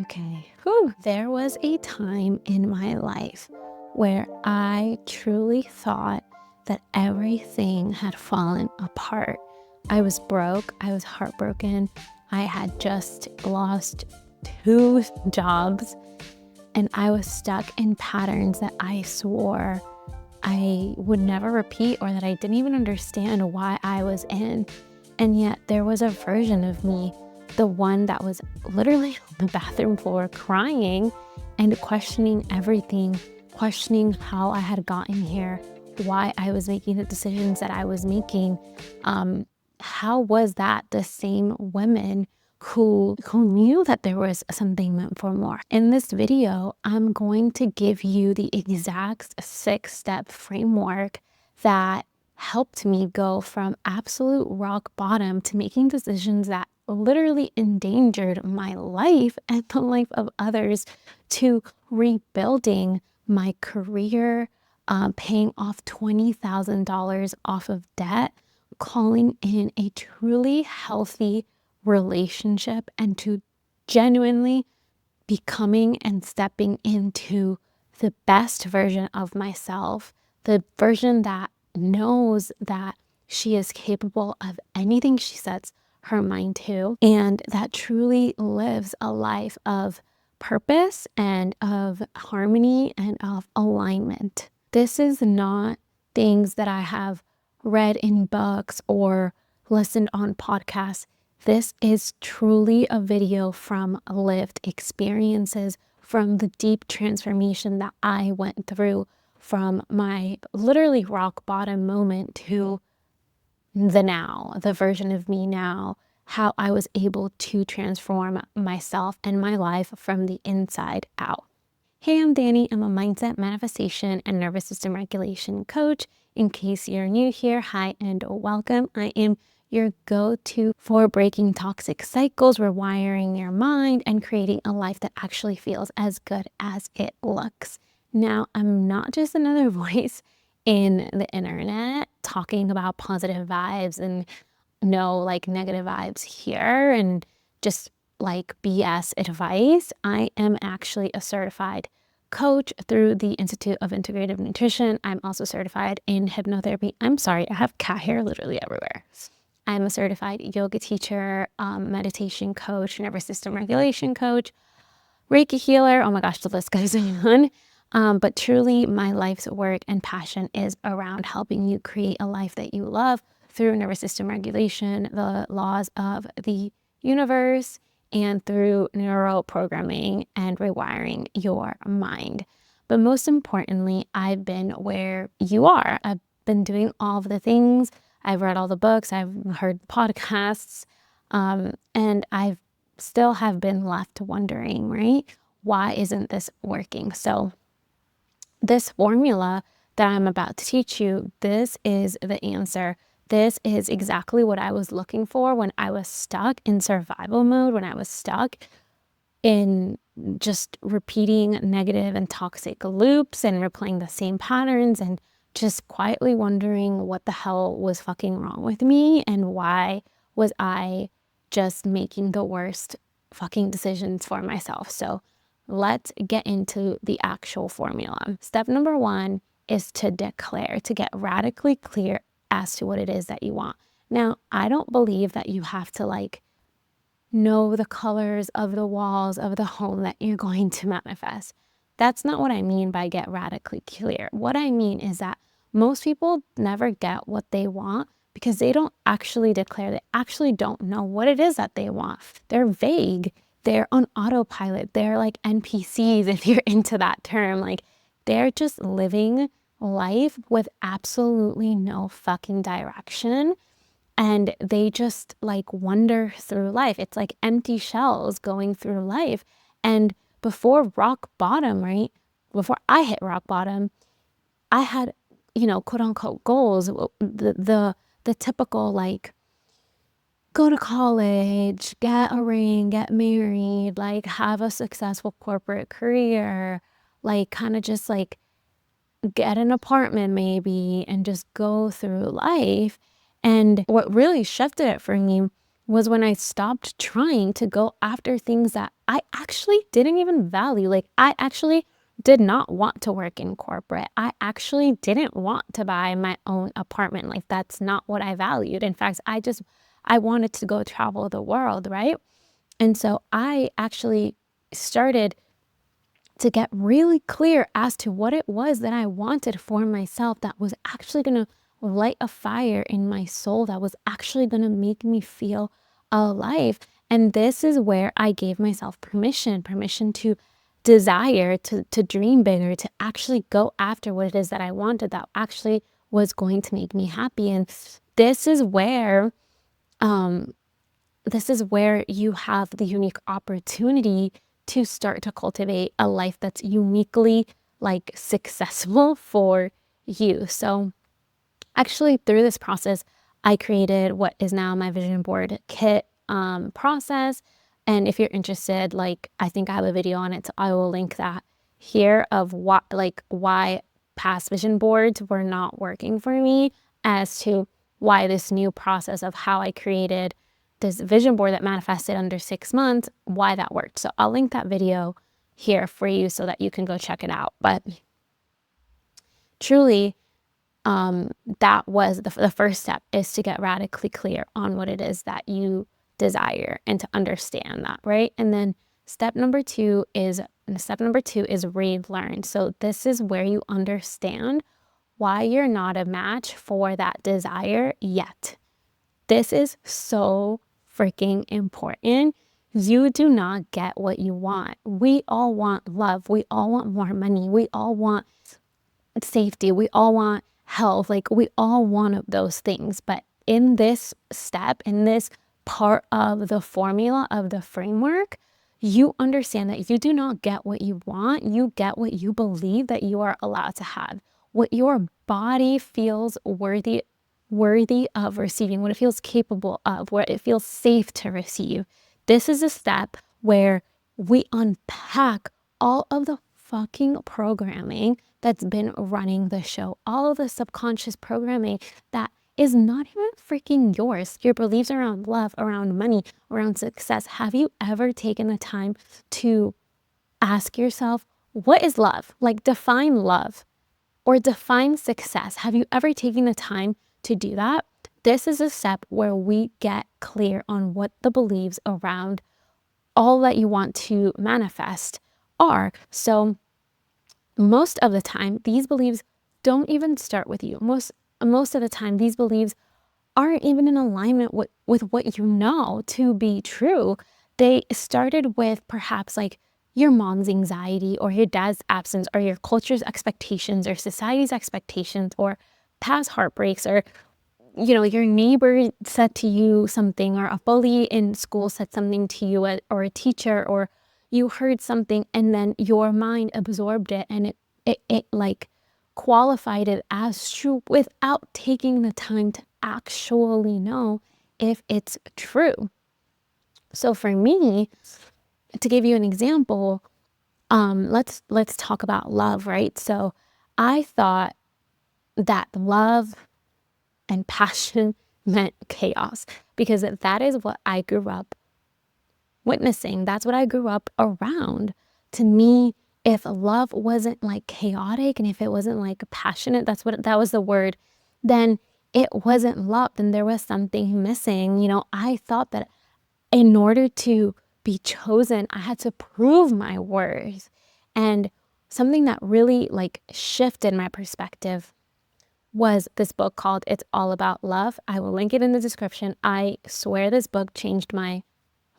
Okay. Whew. There was a time in my life where I truly thought that everything had fallen apart. I was broke. I was heartbroken. I had just lost 2 jobs and I was stuck in patterns that I swore I would never repeat or that I didn't even understand why I was in. And yet there was a version of me, the one that was literally on the bathroom floor crying and questioning everything, questioning how I had gotten here, why I was making the decisions that I was making. How was that the same women who knew that there was something meant for more? In this video, I'm going to give you the exact 6-step framework that helped me go from absolute rock bottom to making decisions that literally endangered my life and the life of others, to rebuilding my career, paying off $20,000 off of debt, calling in a truly healthy relationship, and to genuinely becoming and stepping into the best version of myself, the version that knows that she is capable of anything she sets her mind to, and that truly lives a life of purpose and of harmony and of alignment. This is not things that I have read in books or listened on podcasts. This is truly a video from lived experiences, from the deep transformation that I went through, from my literally rock bottom moment to the now, the version of me now, how I was able to transform myself and my life from the inside out. Hey, I'm Danny. I'm a mindset, manifestation, and nervous system regulation coach. In case you're new here, hi and welcome. I am your go-to for breaking toxic cycles, rewiring your mind, and creating a life that actually feels as good as it looks. Now, I'm not just another voice in the internet talking about positive vibes and no negative vibes here and just BS advice. I am actually a certified coach through the Institute of Integrative Nutrition. I'm also certified in hypnotherapy. I'm sorry, I have cat hair literally everywhere. I'm a certified yoga teacher, meditation coach, nervous system regulation coach, Reiki healer. Oh my gosh, the list goes on. But truly, my life's work and passion is around helping you create a life that you love through nervous system regulation, the laws of the universe, and through neural programming and rewiring your mind. But most importantly, I've been where you are. I've been doing all of the things. I've read all the books. I've heard podcasts. And I've still have been left wondering, right? Why isn't this working? So this formula that I'm about to teach you, this is the answer. This is exactly what I was looking for when I was stuck in survival mode, when I was stuck in just repeating negative and toxic loops and replaying the same patterns and just quietly wondering what the hell was fucking wrong with me and why was I just making the worst fucking decisions for myself. So let's get into the actual formula. Step number 1 is to declare, to get radically clear as to what it is that you want. Now, I don't believe that you have to know the colors of the walls of the home that you're going to manifest. That's not what I mean by get radically clear. What I mean is that most people never get what they want because they don't actually declare. They actually don't know what it is that they want. They're vague. They're on autopilot. They're like NPCs, if you're into that term. They're just living life with absolutely no fucking direction. And they just wander through life. It's like empty shells going through life. And before rock bottom, right? Before I hit rock bottom, I had, quote unquote goals. The typical go to college, get a ring, get married, have a successful corporate career, kind of just get an apartment maybe and just go through life. And what really shifted it for me was when I stopped trying to go after things that I actually didn't even value. Like, I actually did not want to work in corporate. I actually didn't want to buy my own apartment. Like, that's not what I valued. In fact, I wanted to go travel the world, right? And so I actually started to get really clear as to what it was that I wanted for myself that was actually going to light a fire in my soul, that was actually going to make me feel alive. And this is where I gave myself permission to desire, to dream bigger, to actually go after what it is that I wanted that actually was going to make me happy. And this is where um this is where you have the unique opportunity to start to cultivate a life that's uniquely like successful for you. So actually, through this process, I created what is now my vision board kit process. And if you're interested, like, I think I have a video on it, so I will link that here of why past vision boards were not working for me, as to why this new process of how I created this vision board that manifested under 6 months, why that worked. So I'll link that video here for you so that you can go check it out. But truly, that was the first step, is to get radically clear on what it is that you desire and to understand that, right? And then step number two is relearn. So this is where you understand why you're not a match for that desire yet. This is so freaking important. You do not get what you want. We all want love. We all want more money. We all want safety. We all want health. Like, we all want those things. But in this step, in this part of the formula of the framework, you understand that you do not get what you want. You get what you believe that you are allowed to have, what your body feels worthy of receiving, what it feels capable of, what it feels safe to receive. This is a step where we unpack all of the fucking programming that's been running the show, all of the subconscious programming that is not even freaking yours. Your beliefs around love, around money, around success. Have you ever taken the time to ask yourself, what is love? Like, define love or define success. Have you ever taken the time to do that? This is a step where we get clear on what the beliefs around all that you want to manifest are. So most of the time, these beliefs don't even start with you. Most of the time, these beliefs aren't even in alignment with what you know to be true. They started with perhaps like your mom's anxiety or your dad's absence or your culture's expectations or society's expectations or past heartbreaks, or your neighbor said to you something, or a bully in school said something to you, or a teacher, or you heard something and then your mind absorbed it and it like qualified it as true without taking the time to actually know if it's true. So for me, to give you an example, let's talk about love, right? So I thought that love and passion meant chaos, because that is what I grew up witnessing. That's what I grew up around. To me, if love wasn't like chaotic and if it wasn't like passionate, that was the word, then it wasn't love. Then there was something missing. I thought that in order to be chosen, I had to prove my worth. And something that really like shifted my perspective was this book called It's All About Love. I will link it in the description. I swear this book changed my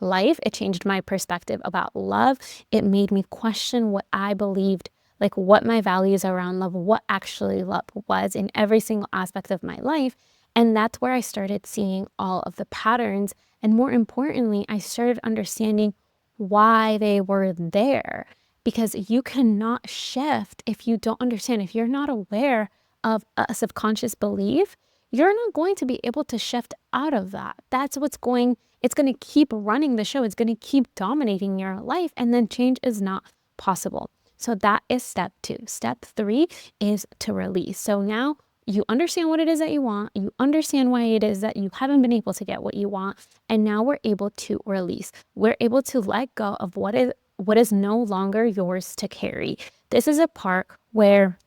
life. It changed my perspective about love. It made me question what I believed, like what my values around love, what actually love was in every single aspect of my life. And that's where I started seeing all of the patterns. And more importantly, I started understanding why they were there. Because you cannot shift if you don't understand, if you're not aware of a subconscious belief, you're not going to be able to shift out of that. It's going to keep running the show. It's going to keep dominating your life, and then change is not possible. So that is step two. Step three is to release. So now you understand what it is that you want, you understand why it is that you haven't been able to get what you want, and now we're able to release. We're able to let go of what is no longer yours to carry. This is a part where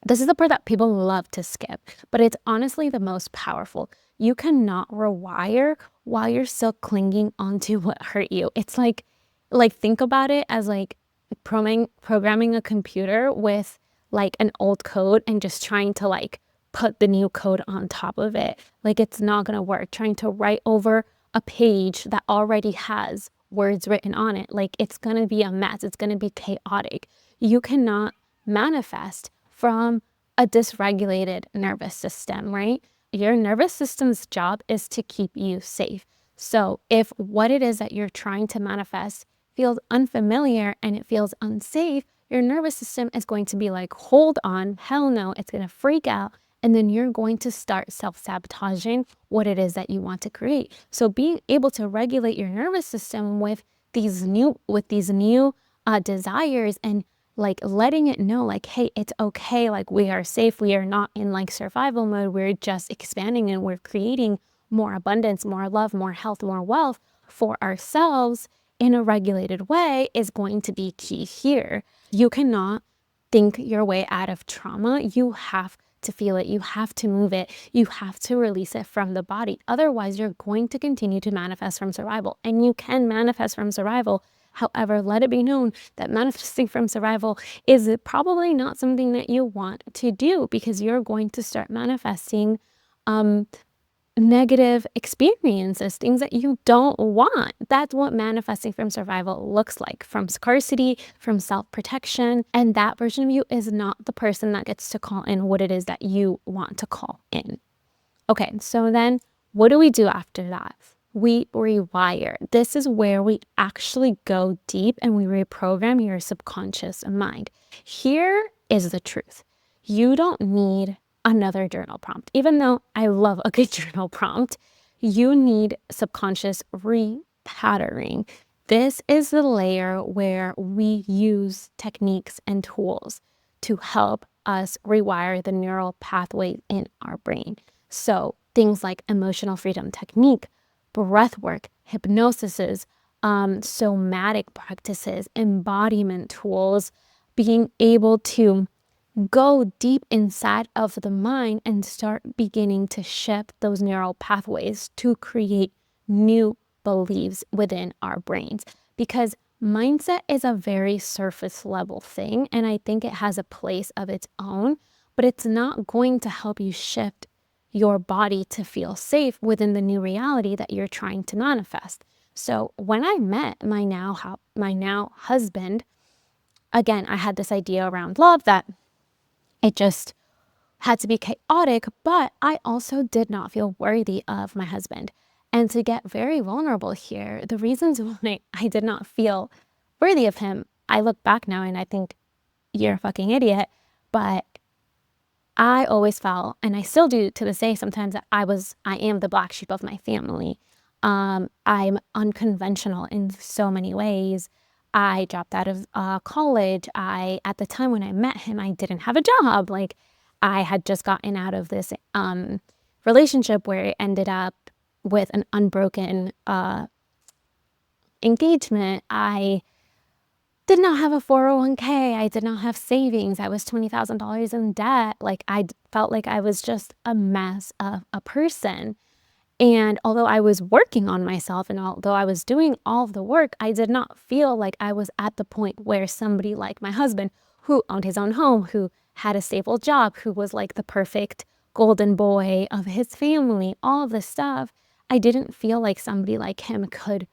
this is the part that people love to skip, but it's honestly the most powerful. You cannot rewire while you're still clinging onto what hurt you. It's like think about it as like programming a computer with like an old code and just trying to like put the new code on top of it. Like, it's not going to work. Trying to write over a page that already has words written on it, like, it's going to be a mess. It's going to be chaotic. You cannot manifest from a dysregulated nervous system, right? Your nervous system's job is to keep you safe. So if what it is that you're trying to manifest feels unfamiliar and it feels unsafe, your nervous system is going to be like, hold on, hell no, it's going to freak out. And then you're going to start self-sabotaging what it is that you want to create. So being able to regulate your nervous system with these new desires, and like letting it know like, hey, it's okay. Like, we are safe. We are not in like survival mode. We're just expanding and we're creating more abundance, more love, more health, more wealth for ourselves in a regulated way is going to be key here. You cannot think your way out of trauma. You have to feel it. You have to move it. You have to release it from the body. Otherwise, you're going to continue to manifest from survival. And you can manifest from survival. However, let it be known that manifesting from survival is probably not something that you want to do, because you're going to start manifesting negative experiences, things that you don't want. That's what manifesting from survival looks like, from scarcity, from self-protection. And that version of you is not the person that gets to call in what it is that you want to call in. Okay, so then what do we do after that? We rewire. This is where we actually go deep and we reprogram your subconscious mind. Here is the truth. You don't need another journal prompt. Even though I love a good journal prompt, you need subconscious repatterning. This is the layer where we use techniques and tools to help us rewire the neural pathways in our brain. So things like emotional freedom technique, breath work, hypnosis, somatic practices, embodiment tools, being able to go deep inside of the mind and start beginning to shift those neural pathways to create new beliefs within our brains. Because mindset is a very surface level thing, and I think it has a place of its own, but it's not going to help you shift your body to feel safe within the new reality that you're trying to manifest. So when I met my now husband, again, I had this idea around love that it just had to be chaotic, but I also did not feel worthy of my husband. And to get very vulnerable here, the reasons why I did not feel worthy of him, I look back now and I think, you're a fucking idiot. But I always felt, and I still do to this day sometimes, that I am the black sheep of my family. I'm unconventional in so many ways. I dropped out of college. At the time when I met him, I didn't have a job. Like, I had just gotten out of this relationship where it ended up with an unbroken engagement. I did not have a 401k. I did not have savings. I was $20,000 in debt. Like, I felt like I was just a mess of a person. And although I was working on myself and although I was doing all of the work, I did not feel like I was at the point where somebody like my husband, who owned his own home, who had a stable job, who was like the perfect golden boy of his family, all of this stuff, I didn't feel like somebody like him could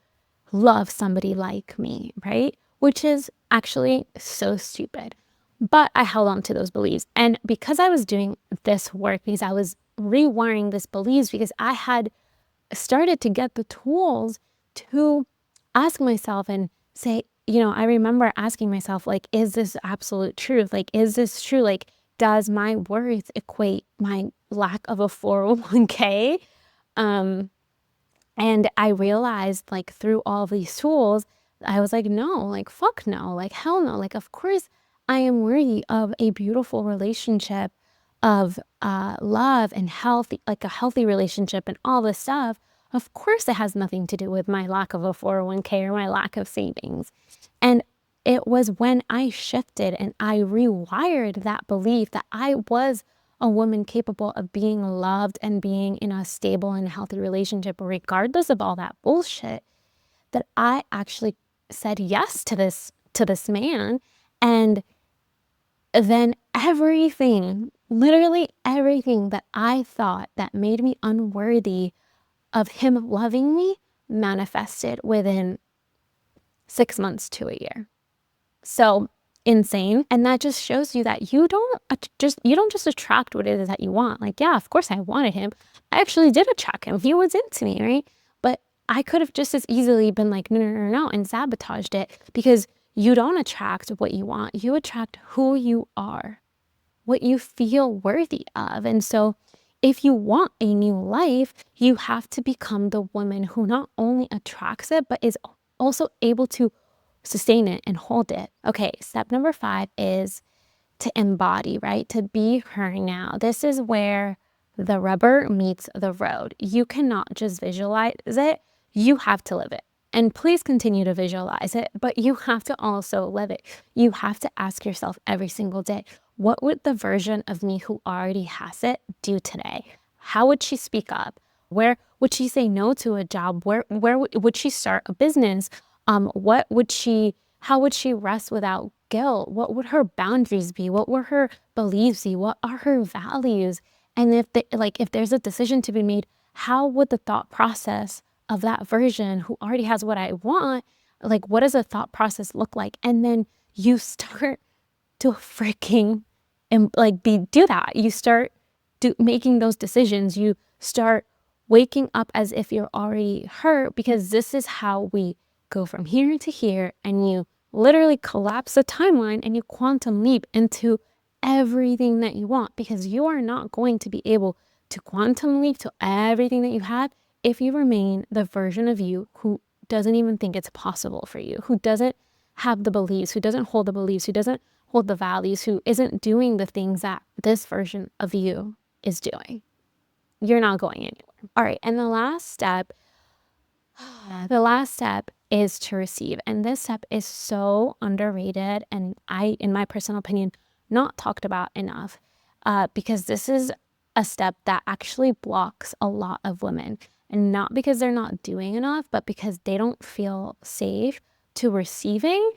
love somebody like me, right? Which is actually so stupid. But I held on to those beliefs. And because I was doing this work, because I was rewiring these beliefs, because I had started to get the tools to ask myself and say, I remember asking myself, like, is this absolute truth? Like, is this true? Like, does my worth equate my lack of a 401k? And I realized, like, through all these tools, I was like, no, like, fuck no, like, hell no. Like, of course I am worthy of a beautiful relationship, of love and healthy, like a healthy relationship and all this stuff, of course it has nothing to do with my lack of a 401k or my lack of savings. And it was when I shifted and I rewired that belief that I was a woman capable of being loved and being in a stable and healthy relationship, regardless of all that bullshit, that I actually said yes to this man. And then everything, literally everything that I thought that made me unworthy of him loving me manifested within 6 months to a year. So insane. And that just shows you that you don't just attract what it is that you want. Like, yeah, of course I wanted him. I actually did attract him. He was into me, right? But I could have just as easily been like, no, and sabotaged it, because you don't attract what you want. You attract who you are, what you feel worthy of. And so if you want a new life, you have to become the woman who not only attracts it, but is also able to sustain it and hold it. Okay, step number 5 is to embody, right? To be her now. This is where the rubber meets the road. You cannot just visualize it, you have to live it. And please continue to visualize it, but you have to also live it. You have to ask yourself every single day, what would the version of me who already has it do today? How would she speak up? Where would she say no to a job? Where would she start a business? How would she rest without guilt? What would her boundaries be? What were her beliefs be? What are her values? And if there's a decision to be made, how would the thought process of that version who already has what I want, like, what does the thought process look like? And then you start to freaking do that. You start making those decisions. You start waking up as if you're already hurt, because this is how we go from here to here, and you literally collapse the timeline and you quantum leap into everything that you want, because you are not going to be able to quantum leap to everything that you have if you remain the version of you who doesn't even think it's possible for you, who doesn't have the beliefs, who doesn't hold the beliefs, who doesn't hold the values, who isn't doing the things that this version of you is doing. You're not going anywhere. All right, and the last step is to receive. And this step is so underrated, and in my personal opinion, not talked about enough, because this is a step that actually blocks a lot of women. And not because they're not doing enough, but because they don't feel safe to receiving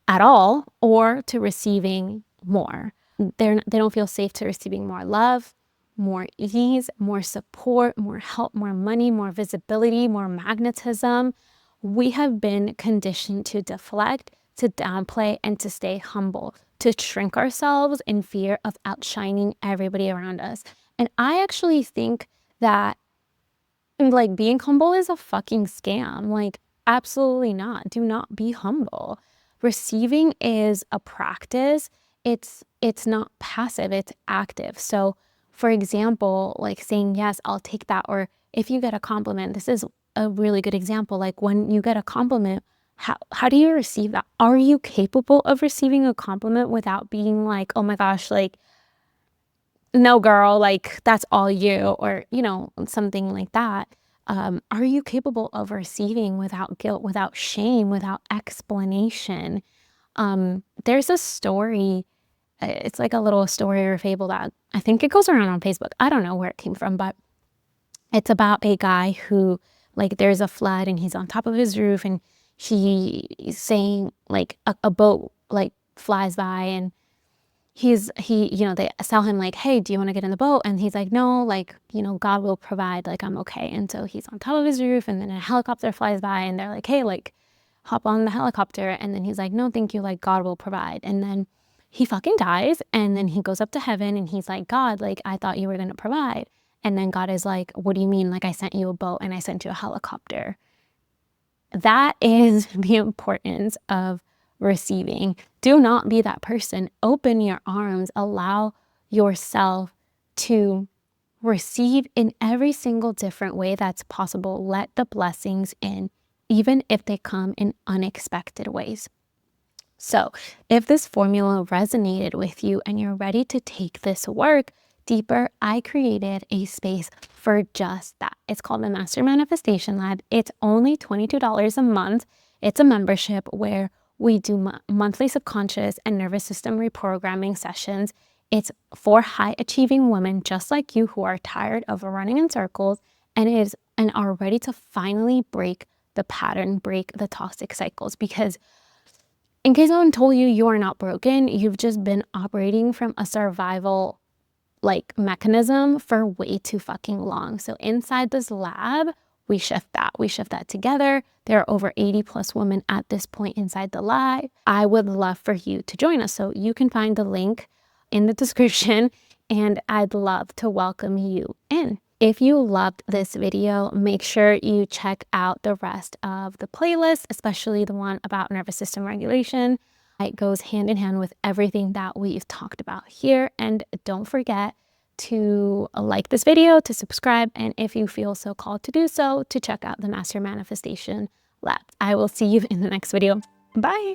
at all or to receiving more. They don't feel safe to receiving more love, more ease, more support, more help, more money, more visibility, more magnetism. We have been conditioned to deflect, to downplay, and to stay humble, to shrink ourselves in fear of outshining everybody around us. And I actually think that being humble is a fucking scam. Absolutely not. Do not be humble. Receiving is a practice. It's not passive, it's active. So for example, saying, yes, I'll take that. Or if you get a compliment, this is a really good example. When you get a compliment, how do you receive that? Are you capable of receiving a compliment without being like, oh my gosh, no girl, that's all you, or something like that? Are you capable of receiving without guilt, without shame, without explanation? There's a story, it's like a little story or fable that I think it goes around on Facebook. I don't know where it came from, but it's about a guy who, there's a flood and he's on top of his roof, and he's saying, a boat flies by, and they tell him hey, do you want to get in the boat? And he's like, no, God will provide, I'm okay. And so he's on top of his roof, and then a helicopter flies by, and they're like, hey, hop on the helicopter. And then he's like, no, thank you, God will provide. And then he fucking dies, and then he goes up to heaven, and he's like, God, I thought you were going to provide. And then God is like, what do you mean? I sent you a boat and I sent you a helicopter. That is the importance of receiving. Do not be that person. Open your arms. Allow yourself to receive in every single different way that's possible. Let the blessings in, even if they come in unexpected ways. So if this formula resonated with you and you're ready to take this work deeper, I created a space for just that. It's called the Master Manifestation Lab. It's only $22 a month. It's a membership where we do monthly subconscious and nervous system reprogramming sessions. It's for high achieving women just like you who are tired of running in circles and are ready to finally break the pattern, break the toxic cycles. Because in case no one told you, you are not broken. You've just been operating from a survival mechanism for way too fucking long. So inside this lab, we shift that together. There are over 80 plus women at this point inside the lab. I would love for you to join us. So you can find the link in the description, and I'd love to welcome you in. If you loved this video, make sure you check out the rest of the playlist, especially the one about nervous system regulation. It goes hand in hand with everything that we've talked about here. And don't forget to like this video, to subscribe, and if you feel so called to do so, to check out the Master Manifestation Lab. I will see you in the next video. Bye.